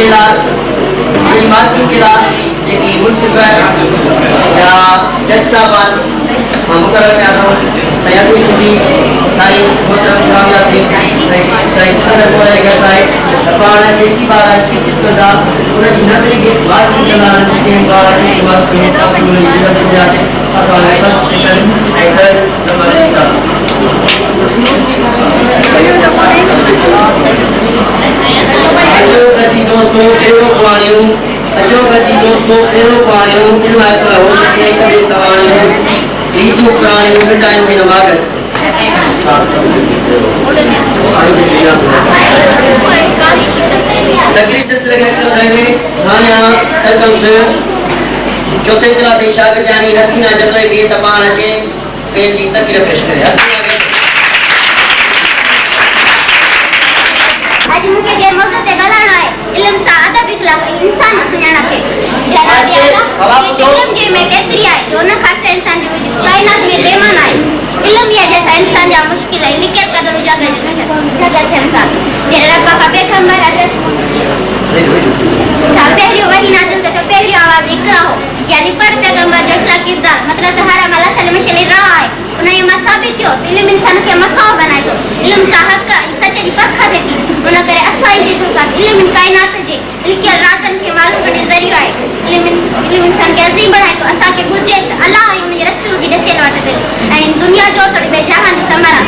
केला जी मार्किंग केला जेकी मुंसिफ या जज साहबान मुकर्रर किया था सयादी सिंधी साई मोहतरम कामिया सिंह साई सिकंदर बोले करता है पाण जेकी बार स्पीचेस करदा उन जी नंदरी के मार्किंग कला के बार के वक्त में काफी जीवन पूरा असाल first second and third number class अजो गजी दोस्तों फेरो पाणियों इल्मात रहो के कभी सवाणियों रीतु प्राणियों मिटाइयों में नमागत तकरीर सिलसिले के अंदर रहेंगे थाना सरकम से चौथे क्लास के शागिर्द यानी हसीना जल्दी भी तपान अचे पेजी तकरीर पेश करे हसीना आज मुझे जे मौजूद है गलाना है इल्म सा अदब इखलाक इंसान सुनाना के जनाब याला इल्म जे में केतरी है जो न खास इंसान जो कायनात में बेमान है इल्म ये जैसा इंसान जा मुश्किल है लिखे कदम जगह से इंसान जे रब का पैगंबर हजरत था पहली वही नाज़िल तो पहली आवाज इकरा हो यानी पर पैगंबर जो इखलाक किरदार मतलब हरा मला सल्लम शली रहा है उन्हें ये साबित हो इल्म इंसान के मकाम बनाए तो इल्म सा हक सच की परखा देती उन करे असाई जे शो इल्म कायनात जे लिखे राजन के मालूम बने जरिया है इल्म इंसान के अजीम बढ़ाए तो असा के गुजे अल्लाह उन रसूल जी दसे लौट दे दुनिया जो थोड़ी बेजहान जो समारा